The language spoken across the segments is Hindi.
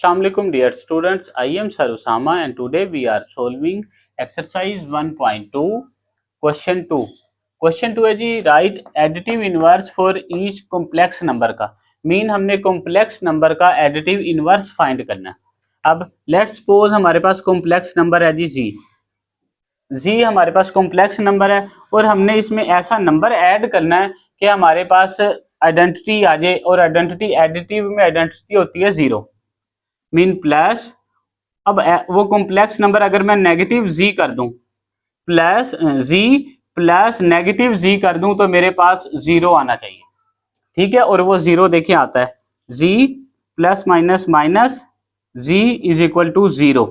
Assalamu alaikum dear students, I am Sir Usama and today we are solving exercise 1.2 question 2. Question 2 है जी, write additive inverse for each complex number का। मीन हमने कॉम्प्लेक्स नंबर का एडिटिव इनवर्स फाइंड करना है। अब लेट्स सपोज हमारे पास कॉम्प्लेक्स नंबर है जी जी हमारे पास कॉम्प्लेक्स नंबर है और हमने इसमें ऐसा नंबर ऐड करना है कि हमारे पास आइडेंटिटी आ जाए और आइडेंटिटी एडिटिव में आइडेंटिटी होती है 0 मीन प्लस। अब वो कॉम्प्लेक्स नंबर अगर मैं नेगेटिव जी कर दूं प्लस जी प्लस नेगेटिव जी कर दूं तो मेरे पास 0 आना चाहिए, ठीक है। और वो 0 देखिए आता है z plus minus minus z is equal to 0,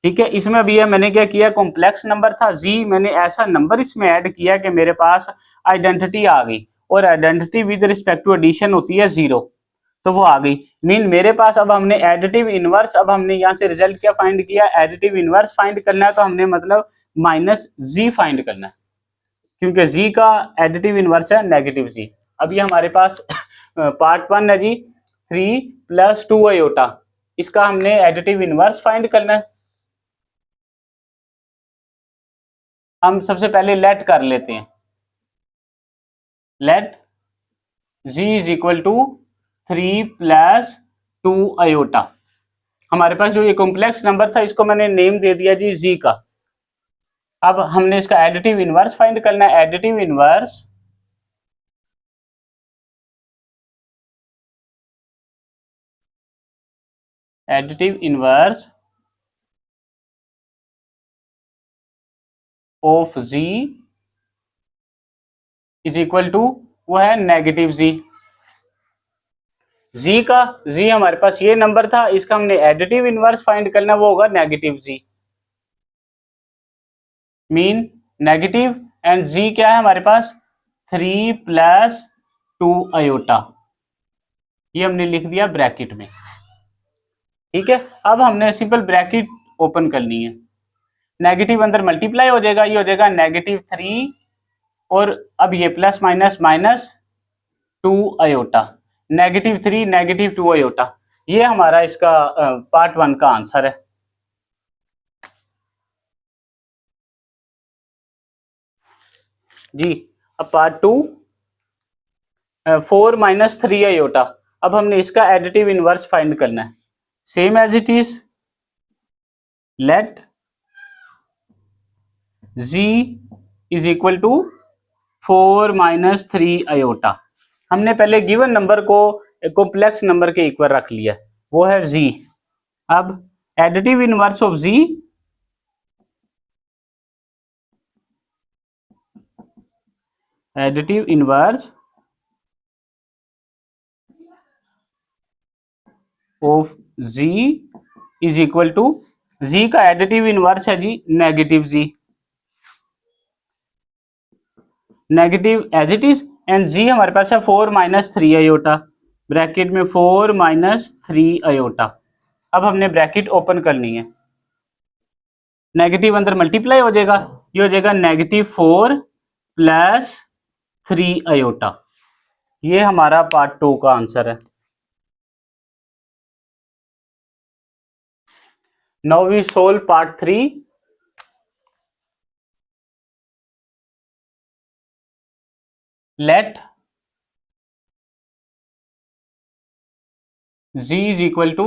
ठीक है। इसमें अभी ये मैंने क्या किया, कॉम्प्लेक्स नंबर था जी, मैंने ऐसा नंबर इसमें ऐड किया कि मेरे पास आइडेंटिटी आ गई और identity with respect to addition होती है 0, तो वो आ गई। मीन मेरे पास अब हमने एडिटिव इनवर्स, अब हमने यहाँ से रिजल्ट क्या फाइंड किया, एडिटिव इनवर्स फाइंड करना है, तो हमने मतलब माइनस जी फाइंड करना है क्योंकि जी का एडिटिव इनवर्स है नेगेटिव जी। अब ये हमारे पास पार्ट 1 है जी 3 प्लस 2 आयोटा, इसका हमने एडिटिव इनवर्स फाइंड करना है। हम सबसे पहले लेट कर लेते हैं, let z is equal to 3 plus 2 iota. हमारे पास जो ये कॉम्प्लेक्स नंबर था इसको मैंने नेम दे दिया जी जी का। अब हमने इसका एडिटिव इनवर्स फाइंड करना है। Additive inverse of z is equal to वो है नेगेटिव जी। जी का जी हमारे पास ये नंबर था, इसका हमने एडिटिव इनवर्स फाइंड करना, वो होगा negative z. Mean negative and z क्या है हमारे पास 3 प्लस 2 आयोटा, ये हमने लिख दिया ब्रैकेट में, ठीक है। अब हमने सिंपल ब्रैकेट ओपन करनी है, नेगेटिव अंदर मल्टीप्लाई हो जाएगा, ये हो जाएगा -3 और अब ये plus minus minus 2 iota, -3 -2 iota. ये हमारा इसका पार्ट 1 का आंसर है जी। अब पार्ट 2 4 - 3 आयोटा। अब हमने इसका एडिटिव इनवर्स फाइंड करना है, same as it is let z is equal to 4 - 3 iota. हमने पहले गिवन नंबर को कॉम्प्लेक्स नंबर के इक्वल रख लिया, वो है जी। अब additive inverse of z additive inverse of z is equal to, z का एडिटिव इनवर्स है z negative z, negative as it is and z हमारे पास है 4 - 3 आयोटा, ब्रैकेट में 4 - 3 आयोटा। अब हमने ब्रैकेट ओपन करनी है, नेगेटिव अंदर मल्टीप्लाई हो जाएगा, ये हो जाएगा -4 प्लस 3 आयोटा। ये हमारा पार्ट 2 का आंसर है। Now we solve part 3। Let z is equal to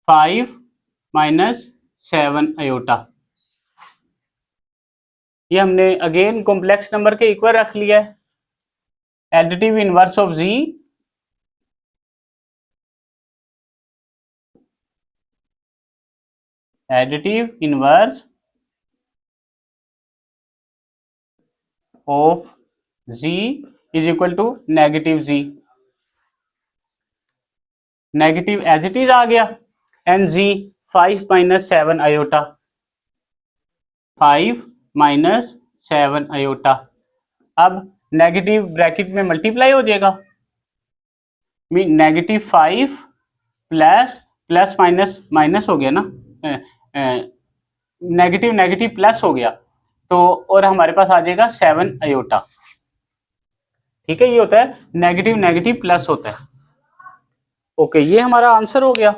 5 - 7 iota. ये हमने अगेन कॉम्प्लेक्स नंबर के इक्वल रख लिया है। Additive inverse of z additive inverse of z is equal to negative z, negative as it is आ गया एंड जी 5 - 7 आयोटा, 5 - 7 आयोटा। अब नेगेटिव ब्रैकेट में मल्टीप्लाई हो जाएगा, mean -5 plus plus minus minus हो गया ना, नेगेटिव नेगेटिव प्लस हो गया तो, और हमारे पास आ जाएगा 7 आयोटा, ठीक है। ये होता है नेगेटिव नेगेटिव प्लस होता है। ओके, ये हमारा आंसर हो गया।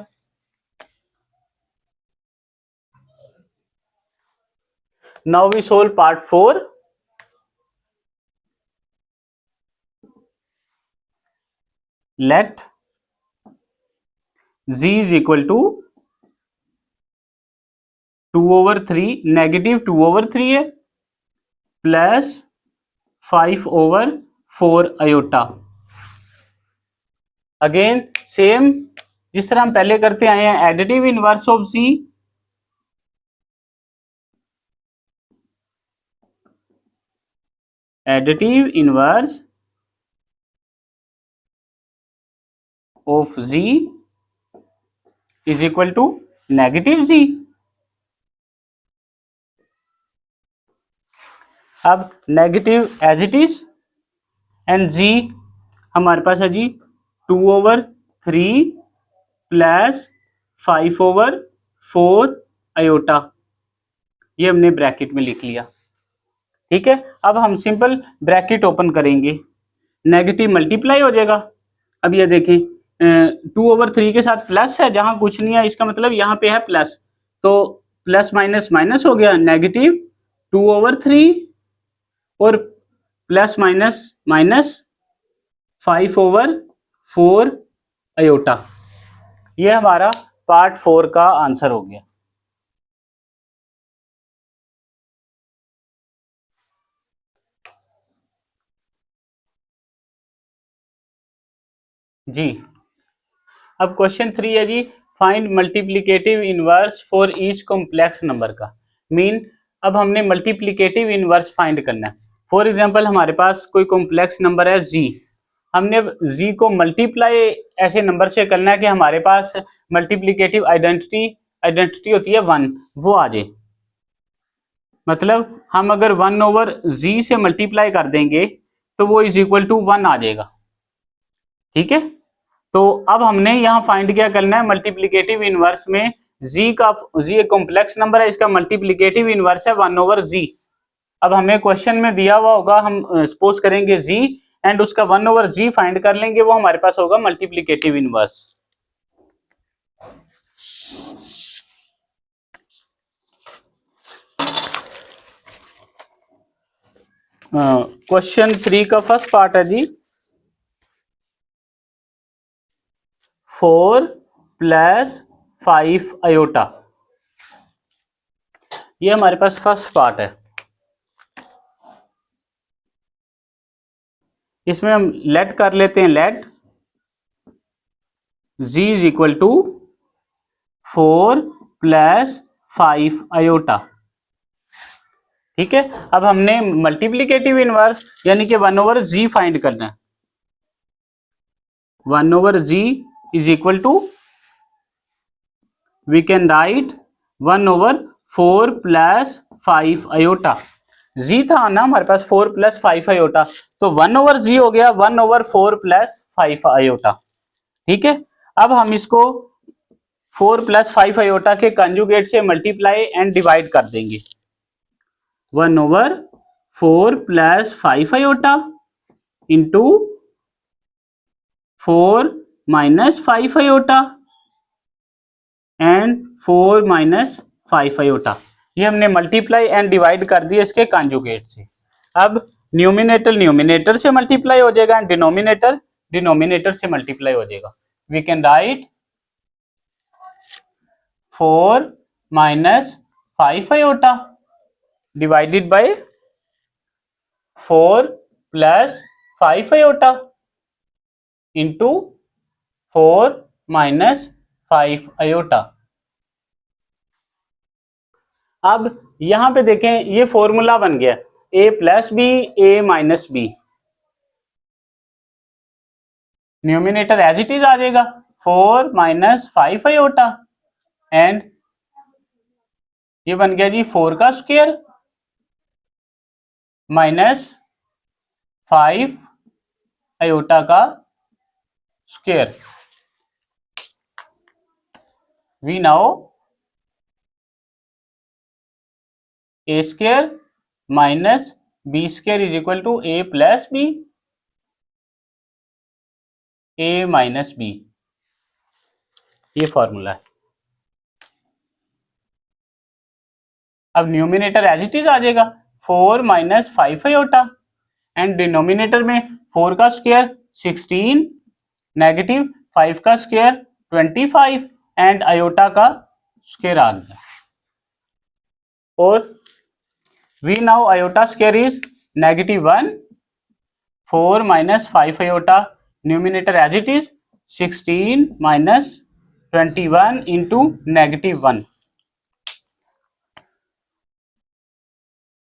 Now we solve part 4। Let z is equal to 2/3, -2/3 है, प्लस 5/4 आयोटा। अगेन सेम जिस तरह हम पहले करते आए हैं, additive inverse of z, additive inverse of z is equal to -z। अब negative as it is, and z हमारे पास है जी 2/3 प्लस 5/4 आयोटा। ये हमने ब्रैकेट में लिख लिया। ठीक है, अब हम सिंपल ब्रैकेट ओपन करेंगे, नेगेटिव मल्टीप्लाई हो जाएगा। अब ये देखें 2/3 के साथ प्लस है, जहां कुछ नहीं है इसका मतलब यहाँ पे है प्लस, तो प्लस माइनस माइनस हो गया, -2/3 और प्लस माइनस माइनस 5/4 आयोटा। ये हमारा पार्ट 4 का आंसर हो गया जी। अब क्वेश्चन 3 है जी, find multiplicative inverse for each complex number का। मीन अब हमने मल्टीप्लिकेटिव इनवर्स फाइंड करना है। फॉर एग्जांपल हमारे पास कोई कॉम्प्लेक्स नंबर है जी, हमने अब जी को मल्टीप्लाई ऐसे नंबर से करना है कि हमारे पास मल्टीप्लिकेटिव आइडेंटिटी होती है 1, वो आ जाए। मतलब हम अगर 1/z से मल्टीप्लाई कर देंगे तो वो इज इक्वल टू 1 आ जाएगा। ठीक है, तो अब हमने यहाँ फाइंड क्या करना है, मल्टीप्लिकेटिव इनवर्स में z का, z एक कॉम्प्लेक्स नंबर है, इसका मल्टीप्लिकेटिव इनवर्स है 1/z। अब हमें क्वेश्चन में दिया हुआ होगा, हम सपोज करेंगे z एंड उसका 1/z फाइंड कर लेंगे, वो हमारे पास होगा मल्टीप्लिकेटिव इनवर्स। क्वेश्चन 3 का फर्स्ट पार्ट है जी 4 + 5 आयोटा। ये हमारे पास फर्स्ट पार्ट है। इसमें हम लेट कर लेते हैं, let z is equal to 4 + 5 iota. ठीक है, अब हमने मल्टीप्लिकेटिव इनवर्स यानी कि 1/z फाइंड करना है। 1/z is equal to, we can write 1/4 + 5 iota. z था ना हमारे पास 4 + 5 आयोटा, तो 1/z हो गया 1/4 + 5 आयोटा। ठीक है, अब हम इसको 4 + 5 आयोटा के कंजुगेट से मल्टीप्लाई एंड डिवाइड कर देंगे। 1/4 + 5 iota into 4 - 5 iota and 4 - 5 iota. ये हमने मल्टीप्लाई एंड डिवाइड कर दिया इसके कंजुगेट से। अब न्यूमिनेटर न्यूमिनेटर से मल्टीप्लाई हो जाएगा एंड डिनोमिनेटर डिनोमिनेटर से मल्टीप्लाई हो जाएगा। We can write 4 - 5 iota divided by 4 + 5 iota into 4 - 5 iota. अब यहां पे देखें, ये फॉर्मूला बन गया a + b a - b। Numerator as it is आ जाएगा 4 - 5 आयोटा एंड ये बन गया जी 4 का स्क्वायर -5 आयोटा का square. We now a square - b square is equal to a + b a - b। ये फॉर्मूला है। अब न्यूमिनेटर एज इट इज आ जाएगा 4 माइनस 5 आयोटा एंड डिनोमिनेटर में 4 का स्क्वायर 16 नेगेटिव 5 का स्क्वायर 25 एंड आयोटा का स्क्वायर आ गया। और we now iota square is -1 4 minus 5 iota numerator as it is 16 minus 21 into -1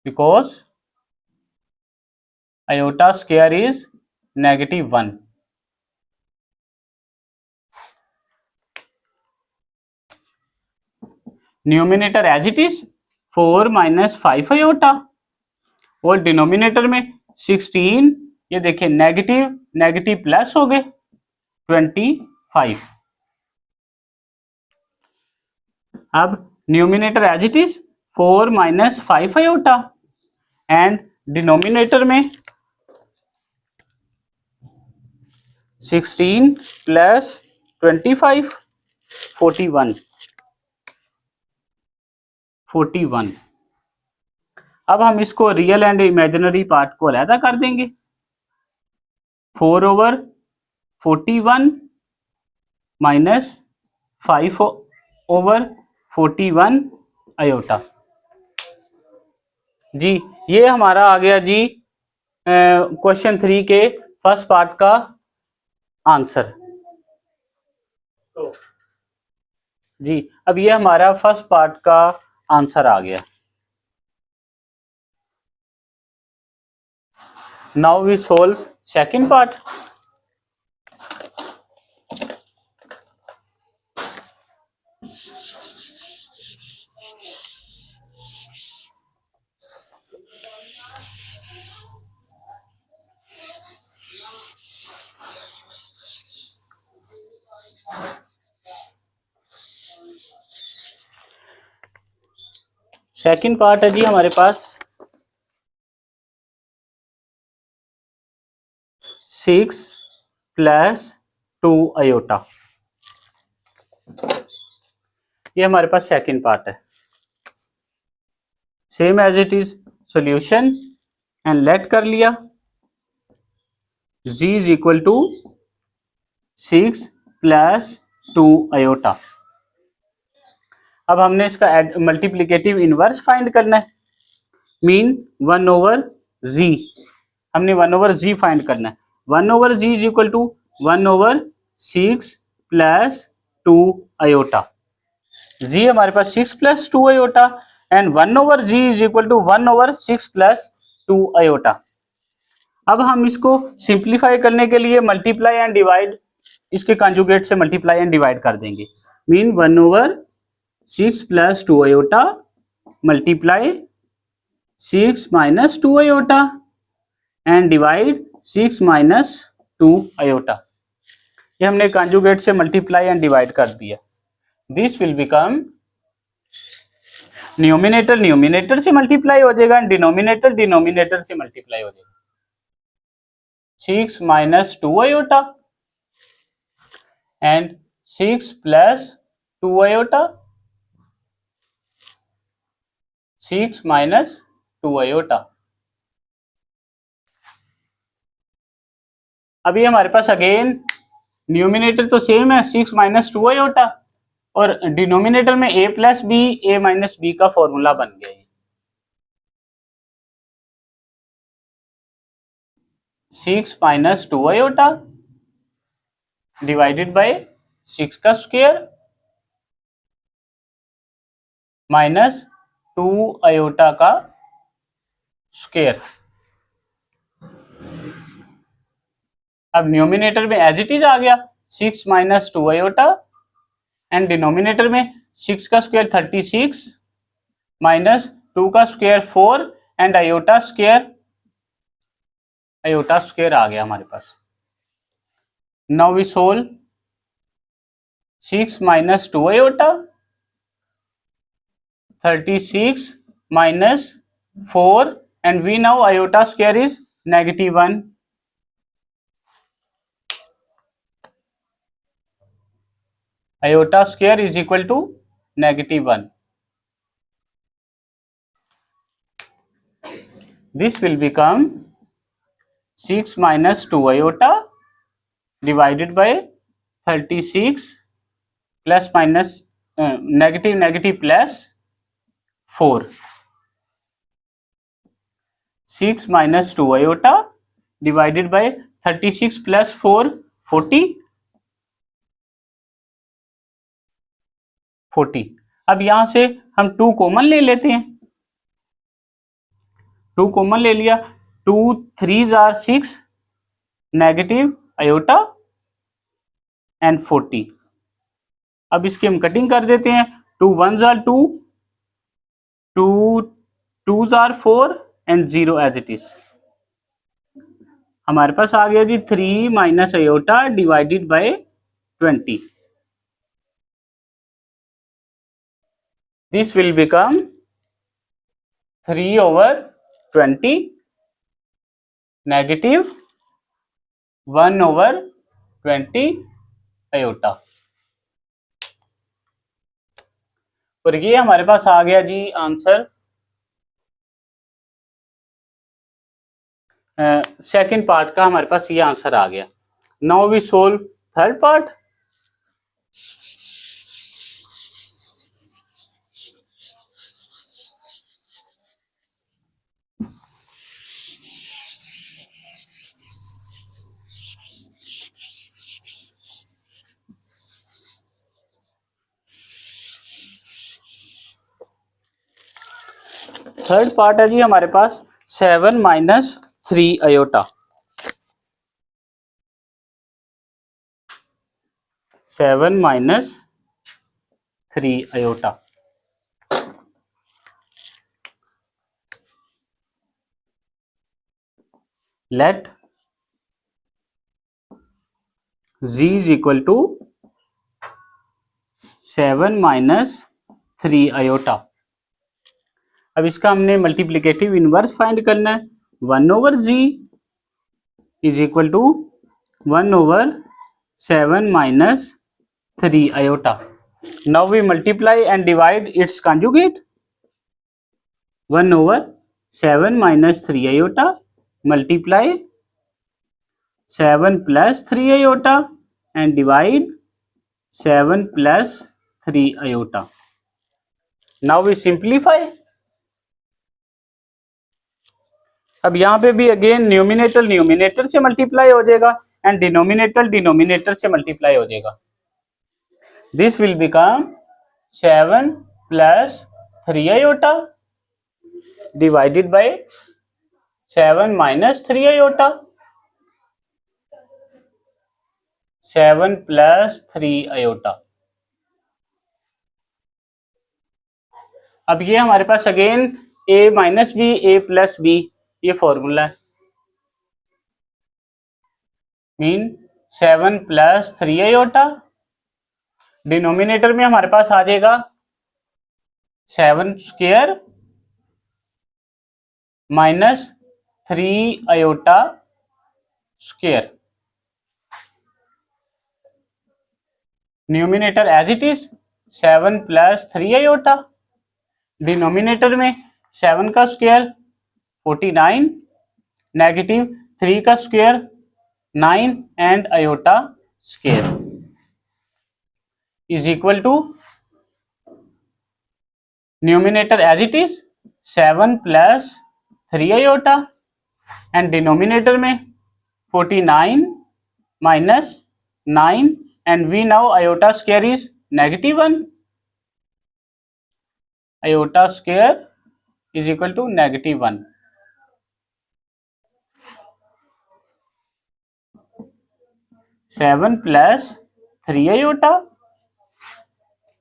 because iota square is -1. Numerator as it is 4 minus 5 iota और डिनोमिनेटर में 16, ये देखिए नेगेटिव नेगेटिव प्लस हो गए 25। अब numerator as it is 4 minus 5 iota and denominator में 16 प्लस 25 41। अब हम इसको रियल एंड इमेजिनरी पार्ट को अलहदा कर देंगे। 4 ओवर 41 माइनस 5 ओवर 41 आयोटा। जी ये हमारा आ गया जी क्वेश्चन 3 के फर्स्ट पार्ट का आंसर। जी अब ये हमारा फर्स्ट पार्ट का आंसर आ गया। Now we solve second part. Second part है जी हमारे पास 6 प्लस 2 आयोटा। ये हमारे पास सेकंड पार्ट है। Same as it is solution and let कर लिया z is equal to 6 plus 2 iota. अब हमने इसका मल्टीप्लिकेटिव इनवर्स फाइंड करना है, मीन 1 ओवर z। हमने 1 ओवर z फाइंड करना है। 1 over z is equal to 1 over 6 plus 2 iota. z हमारे पास 6 plus 2 iota and 1 over z is equal to 1 over 6 plus 2 iota. अब हम इसको सिंप्लीफाई करने के लिए मल्टीप्लाई एंड डिवाइड, इसके कंजुगेट से मल्टीप्लाई एंड डिवाइड कर देंगे, mean 1 over 6 plus 2 iota multiply 6 minus 2 iota and divide 6 minus 2 iota. ये हमने कंजुगेट से मल्टीप्लाई एंड डिवाइड कर दिया। This will become numerator numerator से मल्टीप्लाई हो जाएगा एंड डिनोमिनेटर डिनोमिनेटर से मल्टीप्लाई हो जाएगा। 6 minus 2 iota and 6 plus 2 iota, 6 minus 2 iota. अभी हमारे पास अगेन न्यूमिनेटर तो सेम है 6 माइनस 2 आयोटा और डिनोमिनेटर में a plus b a minus b का फॉर्मूला बन गया है। 6 माइनस 2 आयोटा डिवाइडेड बाय 6 का स्क्वायर माइनस 2 आयोटा का स्क्वायर। अब न्यूमिनेटर में एज इट इज आ गया 6 माइनस 2 आयोटा एंड डिनोमिनेटर में 6 का स्क्वायर 36 माइनस 2 का स्क्वायर 4 एंड आयोटा स्क्वायर आ गया हमारे पास। Now we solve 6 minus 2 iota 36 minus 4 and we now iota square is -1। Iota square is equal to -1. This will become 6 minus 2 iota divided by 36 plus minus negative plus 4. 6 minus 2 iota divided by 36 plus 4 40. अब यहां से हम 2 कॉमन ले लेते हैं. 2 कॉमन ले लिया. 2 3s are 6 negative iota and 40. अब इसकी हम कटिंग कर देते हैं. 2 1s are 2, 2 2s are 4 and 0 as it is. हमारे पास आ गया जी 3 minus iota divided by 20. This will become 3 over 20 negative 1 over 20 iota. और ये हमारे पास आ गया जी आंसर सेकंड पार्ट का. हमारे पास ये आंसर आ गया. Now we solve third part. Third part है जी हमारे पास 7 minus 3 iota. 7 minus 3 iota. Let z is equal to 7 minus 3 iota. अब इसका हमने मल्टीप्लिकेटिव इनवर्स फाइंड करना है. 1 over z is equal to 1 over 7 minus 3 iota. Now we multiply and divide its conjugate. 1 over 7 minus 3 iota multiply 7 plus 3 iota and divide 7 plus 3 iota. Now we simplify. अब यहां पे भी अगेन न्यूमिनेटर न्यूमिनेटर से मल्टीप्लाई हो जाएगा एंड डिनोमिनेटर डिनोमिनेटर से मल्टीप्लाई हो जाएगा. This will become 7 plus 3 iota divided by 7 minus 3 iota. 7 plus 3 iota. अब ये हमारे पास again a minus b a plus b ये फॉर्मूला है. Mean 7 plus 3 iota. डिनोमिनेटर में हमारे पास आ जाएगा 7 square minus 3 iota square. Numerator as it is 7 plus 3 iota. Denominator में 7 का स्क्वायर 49 नेगेटिव 3 का square 9 and iota square is equal to numerator as it is 7 plus 3 iota and denominator में 49 minus 9 and we know iota square is -1. Iota square is equal to -1. 7 plus 3 iota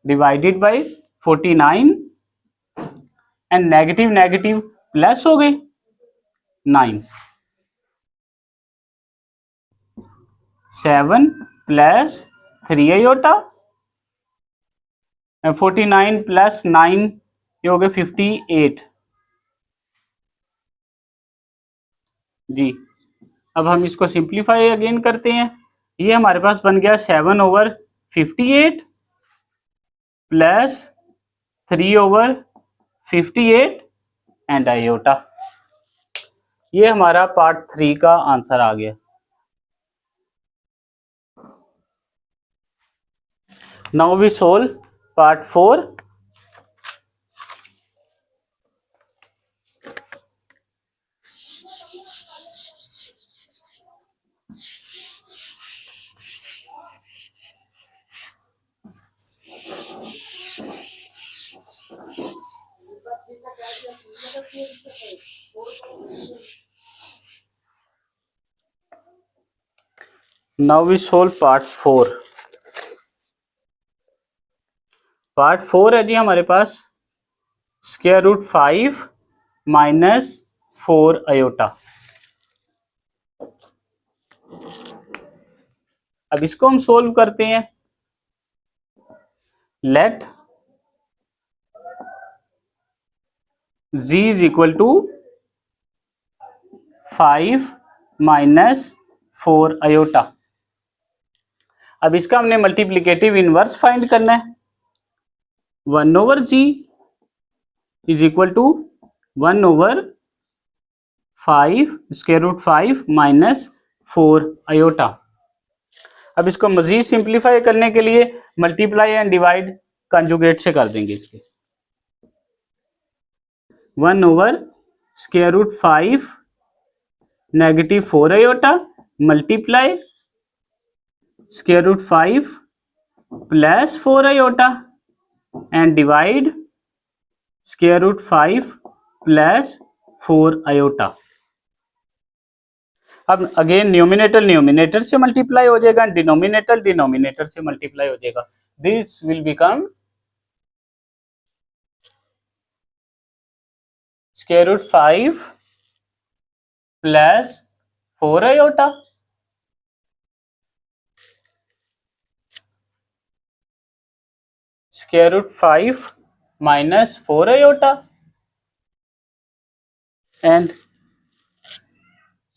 divided by 49 and negative negative plus हो गए 9. 7 प्लस 3 आयोटा 49 प्लस 9 ये हो गए 58 जी. अब हम इसको सिंप्लीफाई अगेन करते हैं. ये हमारे पास बन गया 7 ओवर 58 प्लस 3/58 एंड आयोटा। ये हमारा पार्ट 3 का आंसर आ गया। Now we solve part 4। Now we solve part 4। Part 4 है जी हमारे पास स्क्वायर रूट 5 माइनस 4 आयोटा। अब इसको हम सोल्व करते हैं। Let z is equal to 5 minus 4 iota. अब इसका हमने मल्टीप्लिकेटिव इनवर्स फाइंड करना है। 1/z is equal to 1/5 square root 5 minus 4 iota. अब इसको मजीद सिंप्लीफाई करने के लिए मल्टीप्लाई एंड डिवाइड कंजुगेट से कर देंगे। इसके one by square root 5 negative 4 iota multiply square root 5 plus 4 iota and divide square root 5 plus 4 iota. अब अगेन न्यूमिनेटर न्यूमिनेटर से मल्टीप्लाई हो जाएगा, डिनोमिनेटर डिनोमिनेटर से मल्टीप्लाई हो जाएगा। This will become square root 5 plus 4 iota square root 5 minus 4 iota and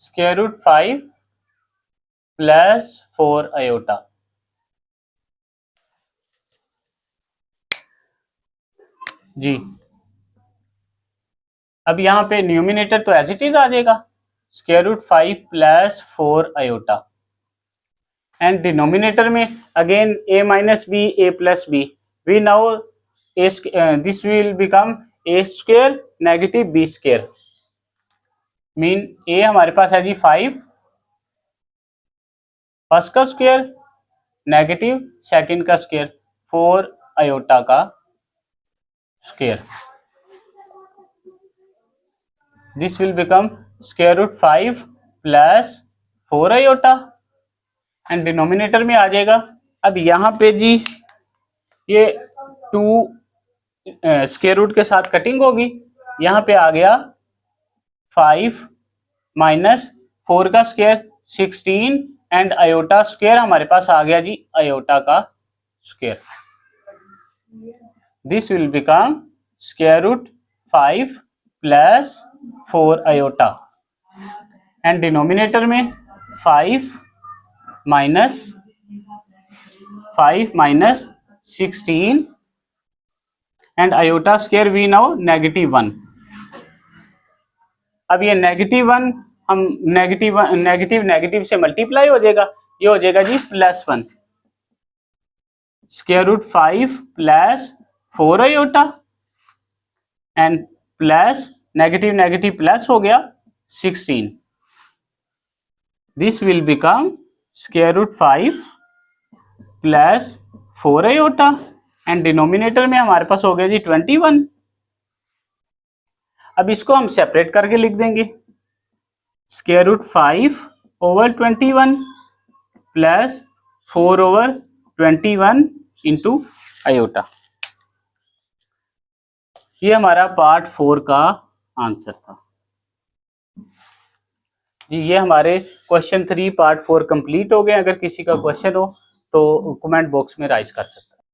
square root 5 plus 4 iota. जी अब यहां पे न्यूमिनेटर तो एज इट इज आ जाएगा square root 5 plus 4 iota and denominator में again a minus b a plus b. We now this will become a square negative b square mean a हमारे पास है जी 5 फर्स्ट का स्क्वायर नेगेटिव सेकंड का स्क्वायर 4 आयोटा का square. This will become square root 5 plus 4 iota and denominator में आ जाएगा। अब यहाँ पे जी ये 2 स्क्वायर रूट के साथ कटिंग होगी। यहाँ पे आ गया 5 माइनस 4 का स्क्वायर 16 एंड आयोटा स्क्वायर हमारे पास आ गया जी आयोटा का square. This will become square root 5 plus 4 iota and denominator में 5 minus 16 and iota square we now -1। अब ये -1 हम नेगेटिव से मल्टीप्लाई हो जाएगा, ये हो जाएगा जी +1 square root 5 plus 4 iota and plus negative plus हो गया 16। This will become square root 5 plus 4 iota and denominator में हमारे पास हो गया जी 21। अब इसको हम सेपरेट करके लिख देंगे square root 5/21 plus 4/21 into iota. ये हमारा पार्ट 4 का आंसर था जी। ये हमारे क्वेश्चन 3 पार्ट 4 कंप्लीट हो गए। अगर किसी का क्वेश्चन हो तो कमेंट बॉक्स में राइज कर सकते हैं।